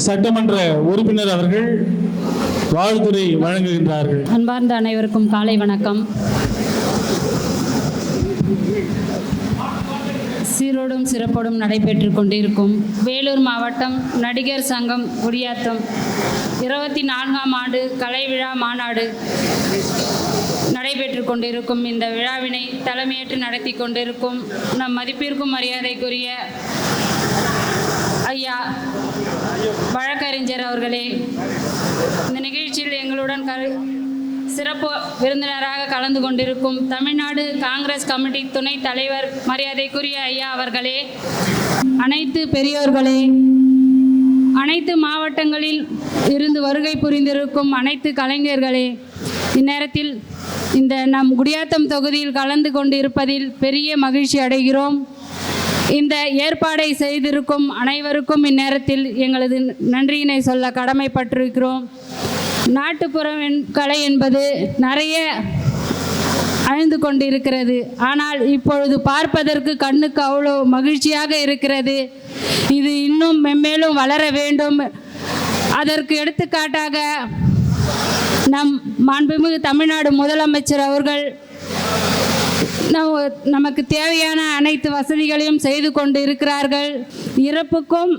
சட்டமன்ற உறுப்பினர் அவர்கள் வாழ்த்துரை வழங்குகின்றார்கள். அன்பார்ந்த அனைவருக்கும் காலை வணக்கம். சீரோடும் சிறப்போடும் நடைபெற்று கொண்டிருக்கும் வேலூர் மாவட்டம் நடிகர் சங்கம் குடியாத்தம் 24ஆம் ஆண்டு கலை விழா மாநாடு நடைபெற்று கொண்டிருக்கும் இந்த விழாவினை தலைமையேற்று நடத்தி கொண்டிருக்கும் நம் மதிப்பிற்கும் மரியாதைக்குரிய ஐயா வழக்கறிஞர் அவர்களே, இந்த நிகழ்ச்சியில் எங்களுடன் சிறப்பு விருந்தினராக கலந்து கொண்டிருக்கும் தமிழ்நாடு காங்கிரஸ் கமிட்டி துணைத் தலைவர் மரியாதைக்குரிய ஐயா அவர்களே, அனைத்து பெரியோர்களே, அனைத்து மாவட்டங்களில் இருந்து வருகை புரிந்திருக்கும் அனைத்து கலைஞர்களே, இந்நேரத்தில் இந்த நம் குடியாத்தம் தொகுதியில் கலந்து கொண்டிருப்பதில் பெரிய மகிழ்ச்சி அடைகிறோம். இந்த ஏற்பாடை செய்திருக்கும் அனைவருக்கும் இந்நேரத்தில் எங்களது நன்றியினை சொல்ல கடமைப்பட்டிருக்கிறோம். நாட்டுப்புற கலை என்பது நிறைய அழிந்து கொண்டிருக்கிறது. ஆனால் இப்பொழுது பார்ப்பதற்கு கண்ணுக்கு அவ்வளோ மகிழ்ச்சியாக இருக்கிறது. இது இன்னும் மென்மேலும் வளர வேண்டும். அதற்கு எடுத்துக்காட்டாக நம் மாண்புமிகு தமிழ்நாடு முதலமைச்சர் அவர்கள் நமக்கு தேவையான அனைத்து வசதிகளையும் செய்து கொண்டு இருக்கிறார்கள். இறப்புக்கும்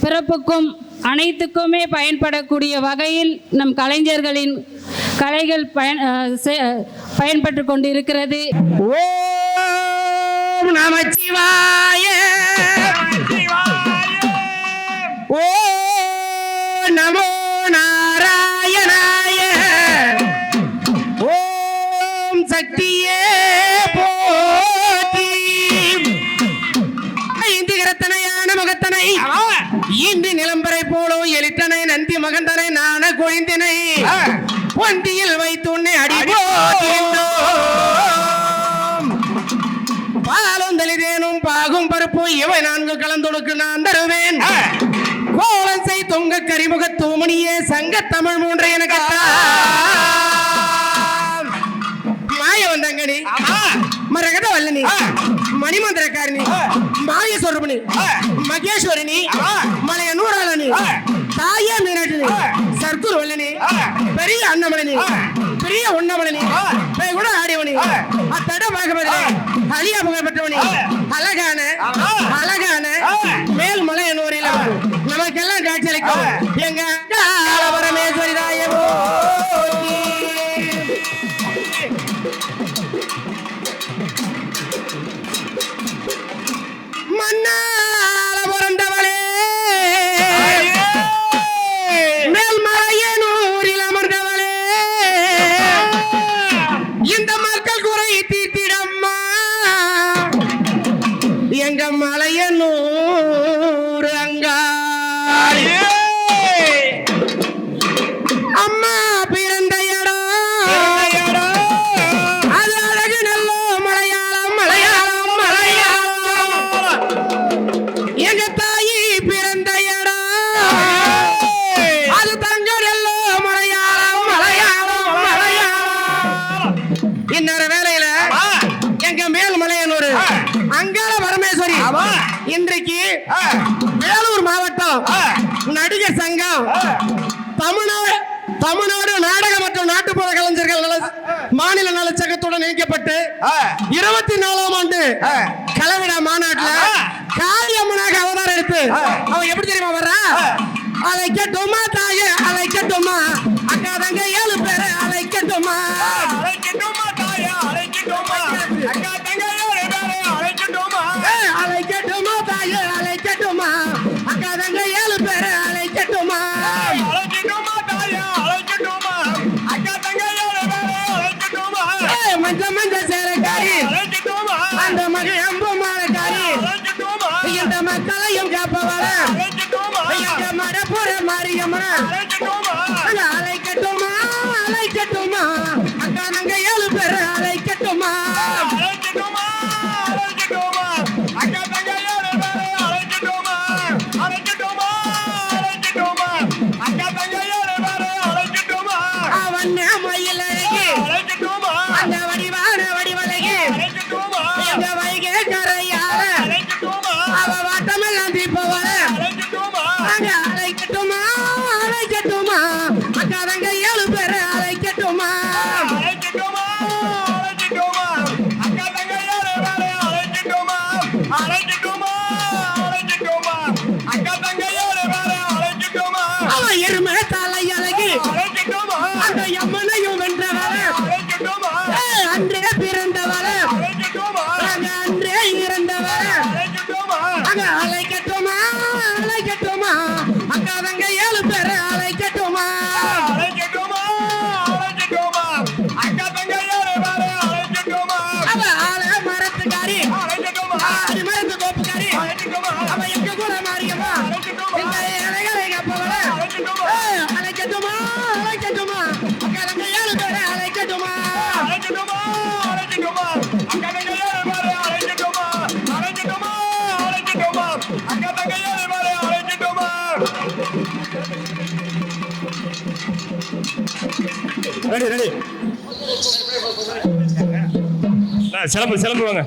பிறப்புக்கும் அனைத்துக்குமே பயன்படக்கூடிய வகையில் நம் கலைஞர்களின் கலைகள் பயன்பட்டு கொண்டிருக்கிறது. ஓம் நமச்சிவாய, ஓம் நமோ நாராயணாய, ஓம் சக்தியே போற்றி. ஐந்து கரத்தனையான முகத்தனை இன்று நிலம்பரை போலோ எலித்தனை நந்தி மகந்தனை நான கொழிந்தினை பொந்தியில் வைத்துன்னை அடிபோம். பாலும் தலிதேனும் பாகும் பருப்பு இவை 4 கலந்தொடுக்கு நான் தருவேன். கோலம் செய் தொங்க கரிமுக தூமணியே சங்க தமிழ் 3 என மாய வந்தங்கடி மரகத வல்லனி மணிமந்திரக்காரிணி மாய சொர்பணி மகேஸ்வரினி மலைய நூறாளனி தாயே மீனாட்டினி சர்க்குரு வல்லனி பெரிய அன்னமணி பெரிய உண்ணமணி கூட ஆடியவனி அத்தட பாகபதிலே அழியா புகழ் பெற்றவனி அழகான அழகான மேல் மலைய நூறில நமக்கெல்லாம் காட்சியளிக்கும் எங்க பரமேஸ்வரி தாயவோ மன்னால பிறந்தவளே, மேல்மலையனூரில் அமர்ந்தவளே, இந்த மக்கள் குறை தீர்த்திடம்மா எங்க மலையனூர் அங்காளி. அம்மா பிறந்த இடம் அது அழகு நல்லோ மலையாளம் மலையாளம் மலையாளம். எங்க தாயி பிறந்த இடம் அது தங்க நல்லோ மலையாளம் மலையாளம் மலையாளம். இன்னொரு வேளையில எங்க மேல்மலையனூர் அங்காள பரமேஸ்வரி இன்றைக்கு வேலூர் மாவட்டம் நடிகர் சங்கம் தமிழ்நாடு நாடக மற்றும் நாட்டுப்புற கலைஞர்கள் மாநில நலச்சங்கத்துடன் இணைக்கப்பட்டு 24ஆம் ஆண்டு கலவிழா மாநாட்டில் காளியம்மனாக அவதாரம் எடுத்து அவன் எப்படி தெரியுமா வர்றா? அழைக்கட்டுமா தாயே அழைக்கட்டுமா, அக்கா தங்க 7 பேரை அழைக்கட்டுமா, அழைக்கட்டுமா தாயே அழைக்கட்டுமா, அக்கா தங்க 7 பேரை அழைக்கட்டுமா, அழைக்கட்டுமா தாயே அழைக்கட்டுமா, அக்கா தங்க 7 பேரை அழைக்கட்டுமா, அழைக்கட்டுமா தாயே அழைக்கட்டுமா, அக்கா தங்க 7 பேரை அழைக்கட்டுமா, மஞ்ச மஞ்ச சேரக்காரி அழைக்கட்டுமா, அந்த மகன் அம்பு மாலக்காரி அழைக்கட்டுமா, இந்த மக்களையும் காப்பவர அழைக்கட்டுமா, இந்த மடப்புற மாரியம்மன அழைக்கட்டுமா, அழைக்கட்டுமா அழைக்கட்டுமா, அக்கா தங்க 7 பேரை அழைக்கட்டுமா, அழைக்கட்டுமா அழைக்கட்டுமா, அக்கா தங்க 7 பேரை அழைக்கட்டுமா, அழைக்கட்டுமா அழைக்கட்டுமா, அக்கா தங்க 7 பேரை அழைக்கட்டுமா, அவன் மயில் அழகி அழைக்கட்டுமா, அந்த வடிவான வடிவழகி அழைக்கட்டுமா, எங்க வைகை கரையால அழைக்கட்டுமா, அவ வாட்டமெல்லாம் தீப்பவர அழைக்கட்டுமா, அழைக்கட்டுமா அடிமரத்து கோப்புக்காரி அவ எங்க கூட மாறியம்மா இந்த இலைகளை கப்பவள அழைக்கட்டுமா அழைக்கட்டுமா அக்கா தங்க 7 பேரை அழைக்கட்டுமா அழைக்கட்டுமா அழைக்கட்டுமா அக்கா தங்க 7 பேரை அழைக்கட்டுமா அழைக்கட்டுமா அழைக்கட்டுமா அக்கா தங்க 7 பேரை அழைக்கட்டுமா ரெடி சிலம்பு வாங்க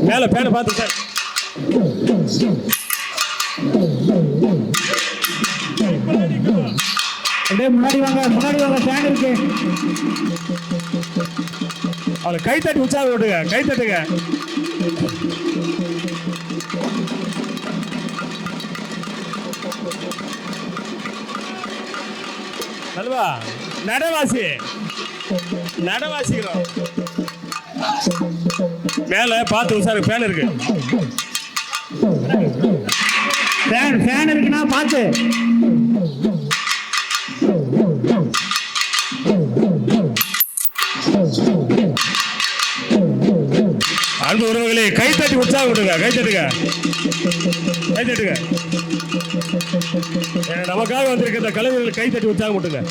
மேல பேனை பார்த்து சார் அப்படியே முன்னாடி வாங்க ஃபேன் இருக்கு. அவளை கை தட்டி உற்சாகம் விட்டுங்க, கை தட்டுங்க. நல்வா நடவாசிக்கிறோம். மேல பார்த்து உசாரு ஃபேன் இருக்கு. ஃபேன் இருக்குன்னா பார்த்து. அன்பு உறவுகளே கை தட்டி உற்சாகம் விடுங்க, கை தட்டுங்க. நமக்காக வந்திருக்க இந்த கலைஞர்கள் கை தட்டி உற்சாகம் விட்டுங்க.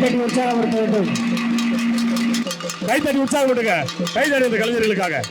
கைத்தட்டி உற்சாகப்படுத்த வேண்டும். கைத்தட்டி உற்சாகப்படுங்க. கைத்தட்டி இந்த கலைஞர்களுக்காக.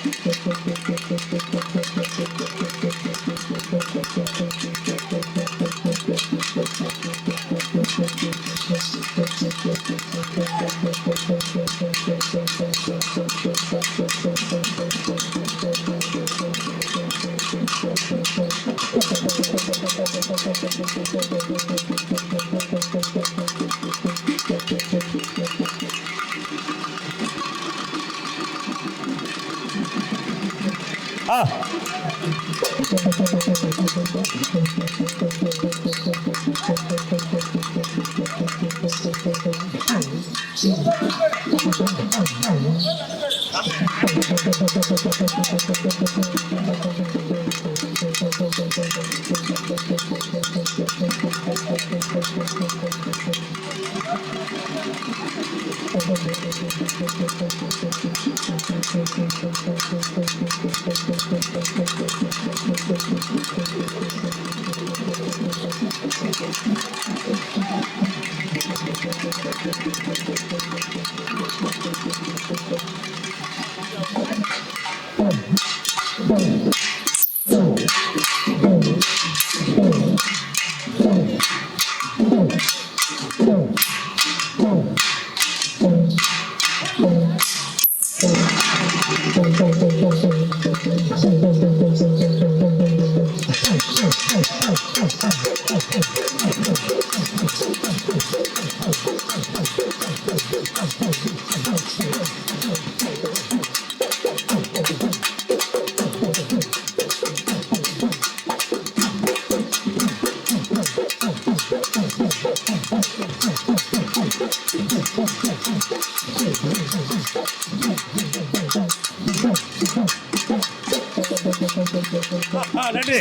நன்றி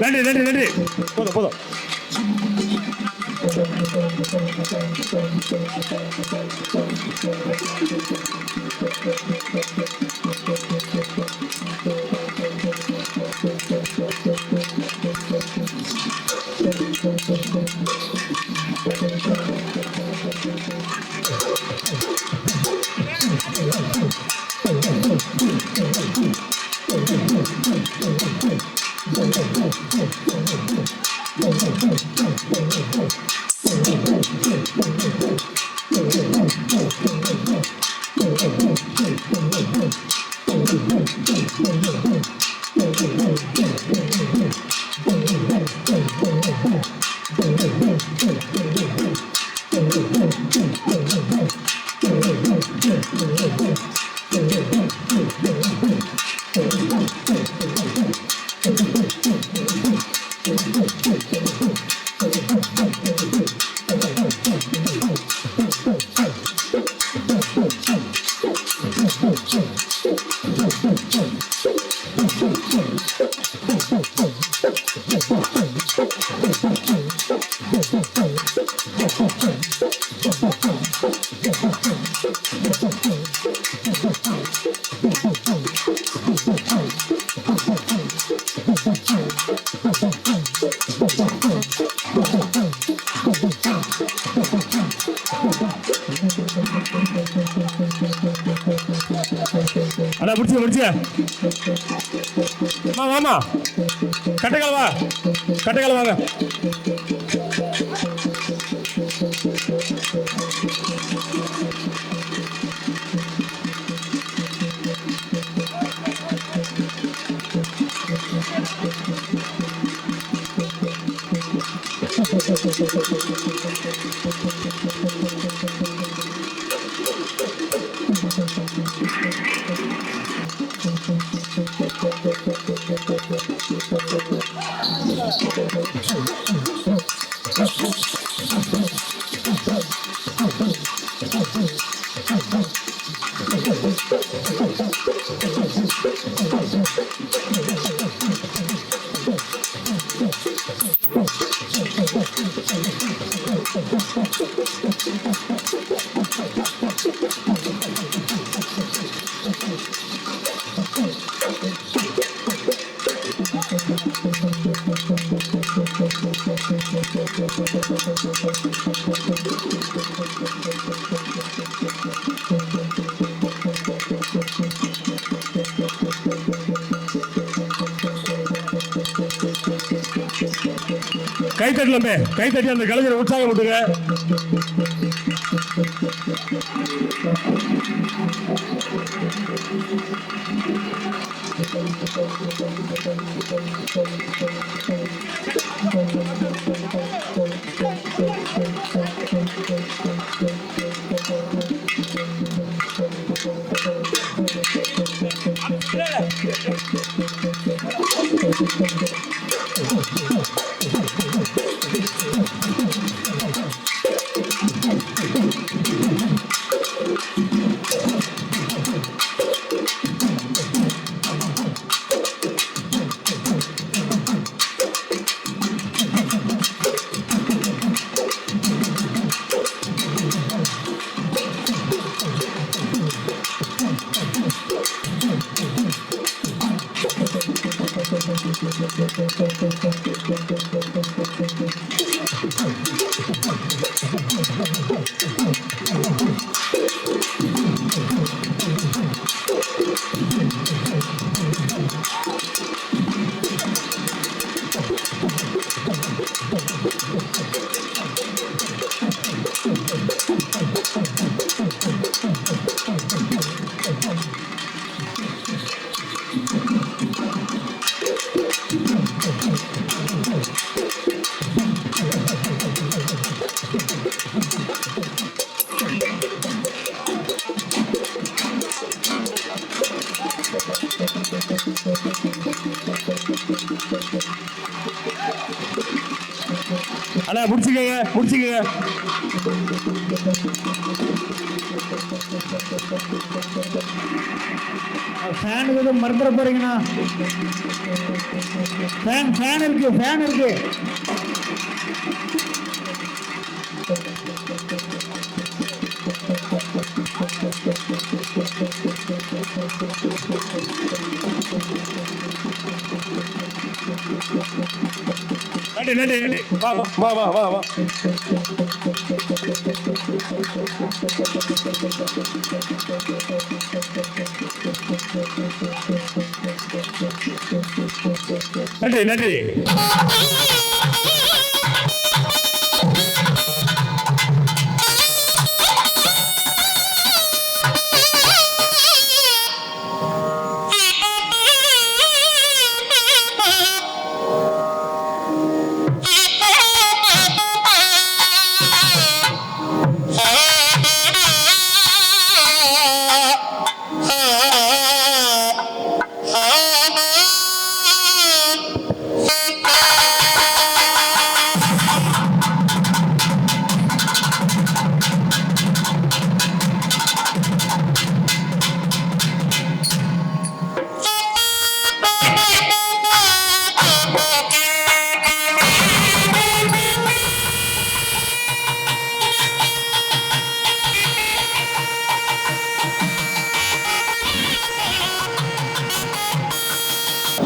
நன்றி நன்றி நன்றி. போதும் போதும். அண்ணா முடிச்சு முடிச்சியா வாமா கட்டைக்கால வா கட்டைக்கால வாங்க. கைத்தட்டலமே, கைத்தட்டி அந்த கலைஞரை உற்சாகம் விட்டுங்க. அண்ணா முடிச்சுக்கங்க, முடிச்சுக்கங்க. ஃபேனுக்கு எதுவும் மறந்துட போறீங்கண்ணா. ஃபேன் இருக்கு, ஃபேன் இருக்கு. நன்றி நன்றி நன்றி. வா வா வா வா வா. நன்றி நன்றி.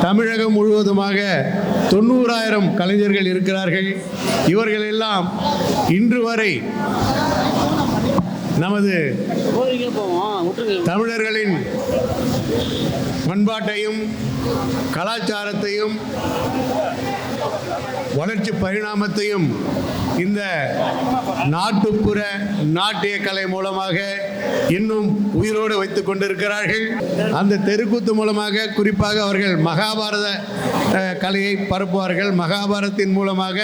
தமிழகம் முழுவதுமாக 90,000 கலைஞர்கள் இருக்கிறார்கள். இவர்கள் எல்லாம் இன்று வரை நமது தமிழர்களின் பண்பாட்டையும் கலாச்சாரத்தையும் வளர்ச்சி பரிணாமத்தையும் இந்த நாட்டுப்புற நாட்டிய கலை மூலமாக இன்னும் உயிரோடு வைத்துக் கொண்டிருக்கிறார்கள். அந்த தெருக்கூத்து மூலமாக குறிப்பாக அவர்கள் மகாபாரத கலையை பரப்புவார்கள். மகாபாரதத்தின் மூலமாக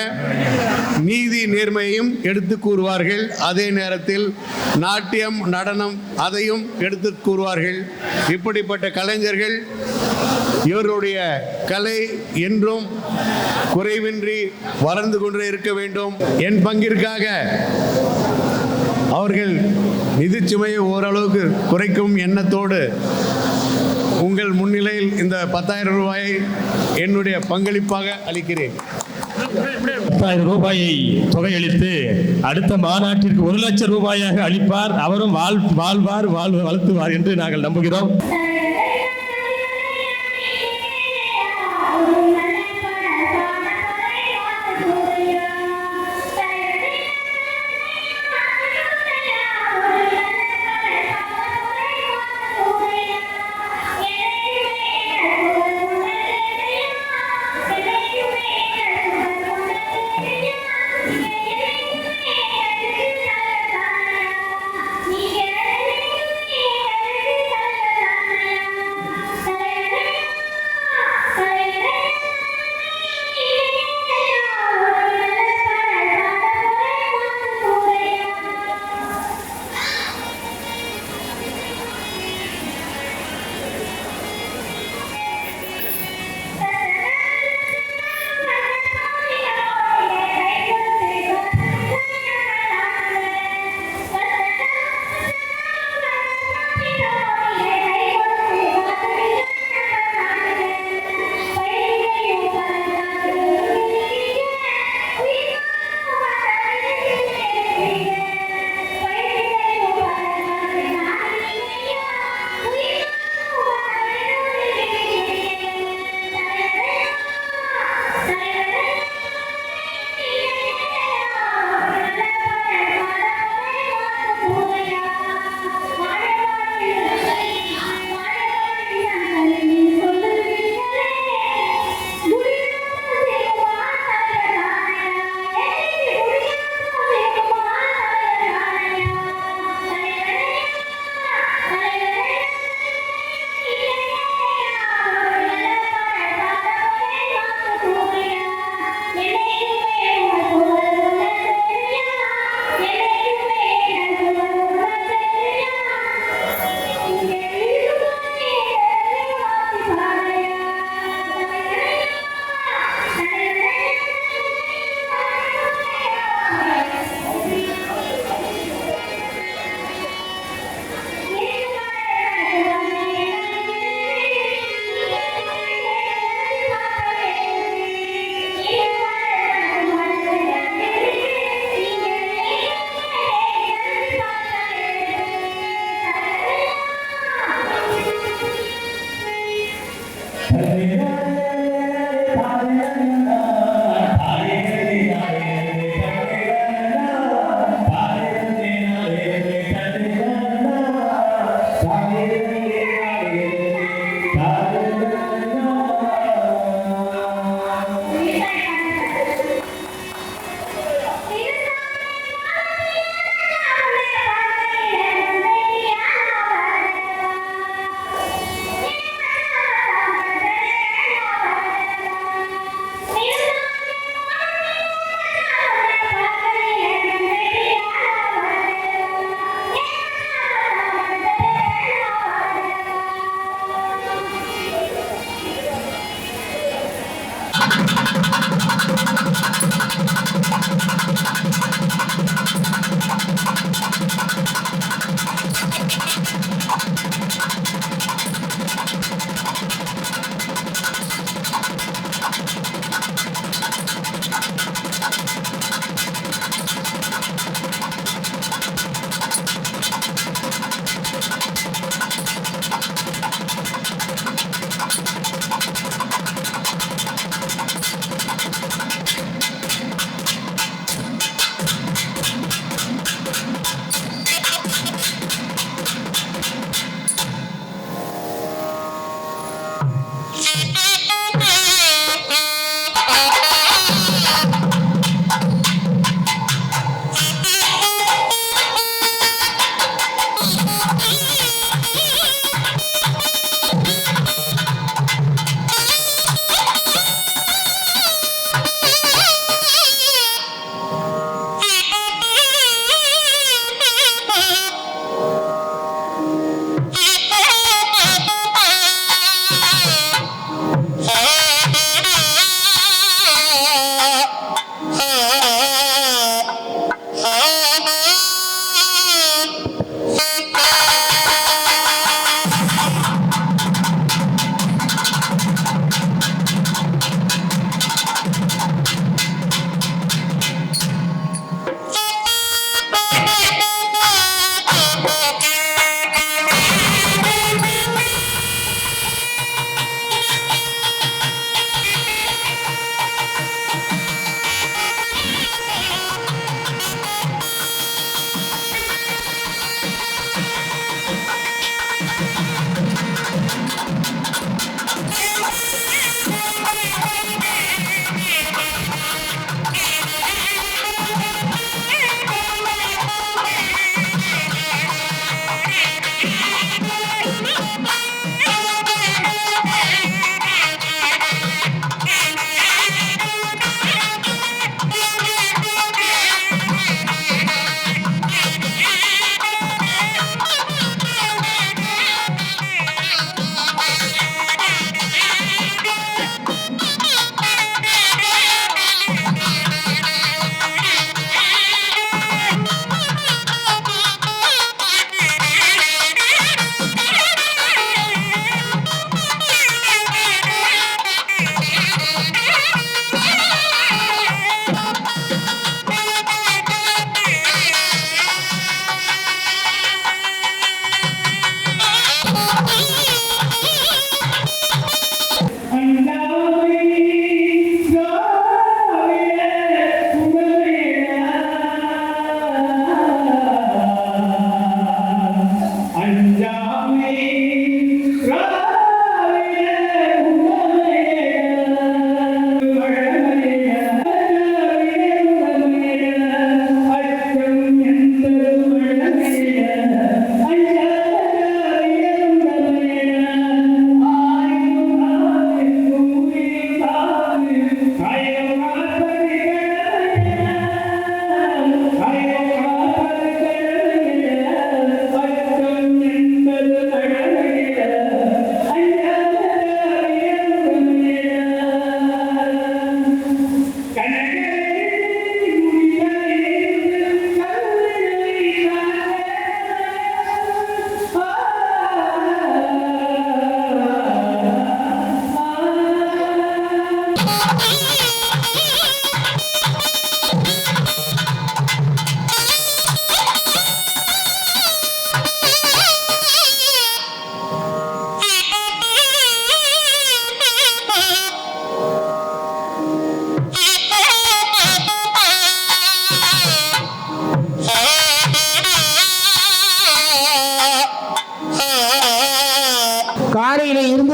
நீதி நேர்மையையும் எடுத்து கூறுவார்கள். அதே நேரத்தில் நாட்டியம் நடனம் அதையும் எடுத்து கூறுவார்கள். இப்படிப்பட்ட கலைஞர்கள் இவர்களுடைய கலை என்றும் குறைவின்றி வளர்ந்து கொண்டே இருக்க வேண்டும். என் பங்கிற்காக அவர்கள் நிதிச்சுமையை ஓரளவுக்கு குறைக்கும் எண்ணத்தோடு உங்கள் முன்னிலையில் இந்த 10,000 ரூபாயை என்னுடைய பங்களிப்பாக அளிக்கிறேன். 10,000 ரூபாயை தொகையளித்து அடுத்த மாநாட்டிற்கு 1,00,000 ரூபாயாக அளிப்பார். அவரும் வாழ்த்துவார் என்று நாங்கள் நம்புகிறோம்.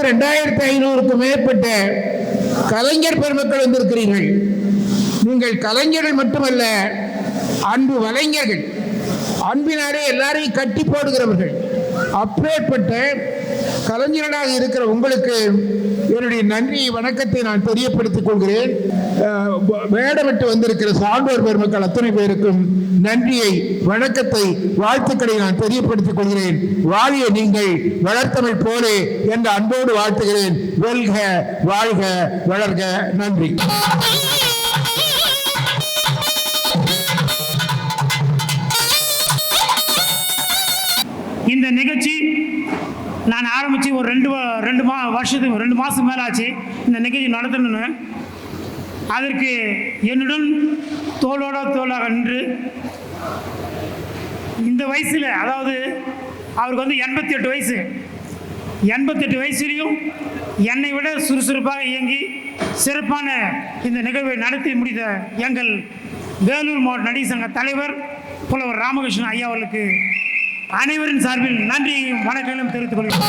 2500க்கும் மேற்பட்ட கலைஞர் பெருமக்கள் வந்திருக்கிறீர்கள். நீங்கள் கலைஞர்கள் மட்டுமல்ல, அன்பு வலைஞர்கள், அன்பினாலே எல்லாரையும் கட்டி போடுகிறவர்கள். அப்பேற்பட்ட கலைஞர்களாக இருக்கிற உங்களுக்கு என்னுடைய நன்றி வணக்கத்தை நான் தெரியப்படுத்திக் கொள்கிறேன். வேடமிட்டு வந்திருக்கிற சான்றோர் பெருமக்கள் அத்தனை பேருக்கும் நன்றியை, வணக்கத்தை, வாழ்த்துக்களை நான் தெரியப்படுத்திக் கொள்கிறேன். வாழிய நீங்கள் வளர்த்தமிழ் போலே என்ற அன்போடு வாழ்த்துகிறேன். வெல்க, வாழ்க, வளர்க. நன்றி. இந்த நிகழ்ச்சி நான் ஆரம்பித்து ஒரு ரெண்டு மாதம் மேலே ஆச்சு இந்த நிகழ்ச்சி நடத்தணும்னு. அதற்கு என்னுடன் தோளோட தோளாக நின்று இந்த வயசில், அதாவது அவருக்கு வந்து 88 வயசு, 88 வயசுலேயும் என்னை விட சுறுசுறுப்பாக இயங்கி சிறப்பான இந்த நிகழ்வை நடத்தி முடித்த எங்கள் வேலூர் மாவட்ட நடிகர் சங்க தலைவர் புலவர் ராமகிருஷ்ணன் ஐயா அவர்களுக்கு அனைவரின் சார்பில் நன்றியையும் வணக்கங்களும் தெரிவித்துக் கொள்கிறேன்.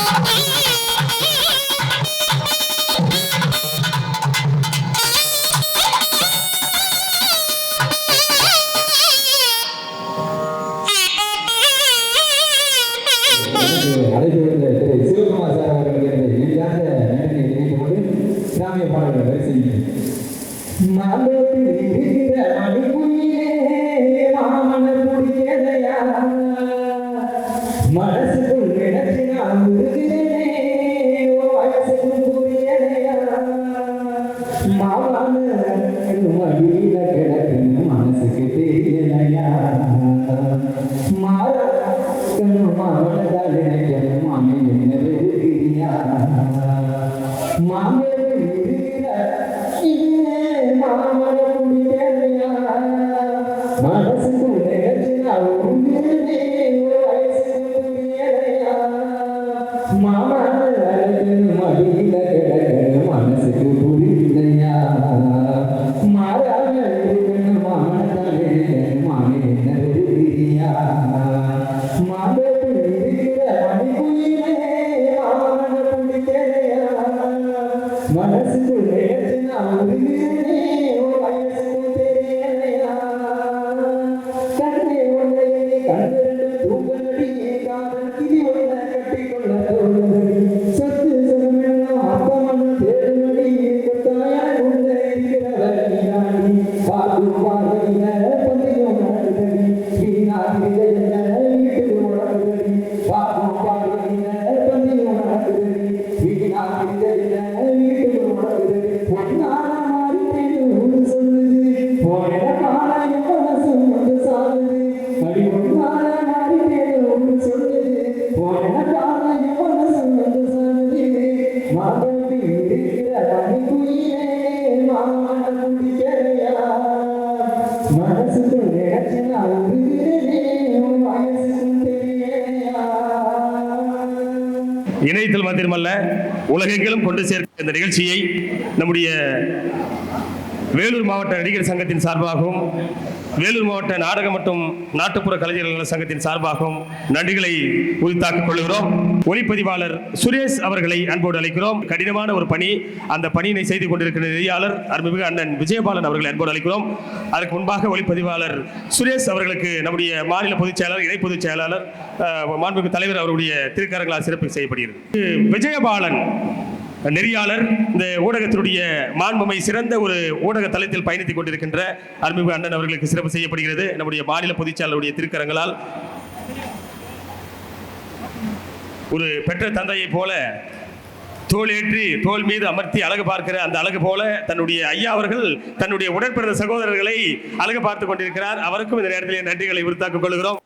சிவகுமார் சார் அவர்களுக்கு எளிதாக நன்றி தெரிவித்துக் கொண்டு கிராமிய பாடல்கள் வரிசையில் மனசுக்குள் நினைச்சினால் முருகிறேனே, வயசுக்குள் புரியலையா, மாவான மடியில கிடக்குன்னு மனசுக்கு தெரியலையா, மாறக்கணும் மாவனதால் நினைக்கணும் மாமி என்ன வெறுகிறியா, மாமே இருக்கிற மாமன புரியலையா, மனசுக்குள் நினைச்சினால் முருகிறேனே, மனசுக்கு புரியலையா, மாறாக மாமி என்ன வெறுகிறியா, மாதத்தில் இருக்கிற மணிக்குயிலே மாமன புடிக்கலையா, மனசுக்கு நினைச்சினா உருகிறே வயசுக்கு தெரியலையா, கண்ணே ஒன்றை கண்ணிரண்டு தூங்கடி காதல் கிளி ஒன்றை கட்டிக்கொள்ள தோணுதடி, சொத்து சுகமெல்லாம் அப்பமன தேடுமடி, கொத்தாயாய் உள்ள இருக்கிறவர் நீராடி, பார்க்கும் பார்வையில பந்தியும் நடக்குதடி, வீணாகிறத என்ன வீட்டுக்கு முடக்குதடி, பார்க்கும் பார்வையில பந்தியும் நடக்குதடி, வீணாகிறத என்ன வீட்டுக்கு முடக்குதடி, பொன்னான மாறிட்டேன்னு சொல்லுது, போன பாலாய மனசும் வந்து சாகுது, அடி பொன்னான மாறிட்டேன்னு சொல்லுது, போன பாலாய மனசும் வந்து சாகுது, மாதத்தில் இருக்கிற மணிக்குயிலே மாமன புடிக்கலையா, மனசுக்குள் நினைச்சினா உருகிறே வயசுக்கும் தெரியலையா. இணையத்தில் மாத்திரமல்ல உலகெங்கிலும் கொண்டு சேர்க்க இந்த நிகழ்ச்சியை நம்முடைய வேலூர் மாவட்ட நடிகர் சங்கத்தின் சார்பாகவும் வேலூர் மாவட்ட நாடக மற்றும் நாட்டுப்புற கலைஞர்கள் சங்கத்தின் சார்பாகவும் நன்றிகளை உரித்தாக்கிக் கொள்கிறோம். ஒளிப்பதிவாளர் சுரேஷ் அவர்களை அன்போடு அழைக்கிறோம். கடினமான ஒரு பணி, அந்த பணியினை செய்து கொண்டிருக்கிற நெறியாளர் அருள்மிகு அண்ணன் விஜயபாலன் அவர்களை அன்போடு அழைக்கிறோம். அதற்கு முன்பாக ஒளிப்பதிவாளர் சுரேஷ் அவர்களுக்கு நம்முடைய மாநில பொதுச் செயலாளர், இணை பொதுச் செயலாளர், மாண்புமிகு தலைவர் அவருடைய திருக்கரங்களால் சிறப்பு செய்யப்படுகிறது. விஜயபாலன் நெறியாளர் இந்த ஊடகத்தினுடைய மாண்புமை சிறந்த ஒரு ஊடக தளத்தில் பயணித்துக் கொண்டிருக்கின்ற அருள்மிகு அண்ணன் அவர்களுக்கு சிறப்பு செய்யப்படுகிறது. நம்முடைய மாநில பொதுச்செயலாளருடைய திருக்கரங்களால் ஒரு பெற்ற தந்தையை போல தோளேற்றி தோல் மீது அமர்த்தி அழகு பார்க்கிற அந்த அழகு போல தன்னுடைய ஐயா அவர்கள் தன்னுடைய உடன்பிறந்த சகோதரர்களை அழகு பார்த்துக் கொண்டிருக்கிறார். அவருக்கும் இந்த நேரத்தில் நன்றிகளை உரித்தாக்கிக் கொள்கிறோம்.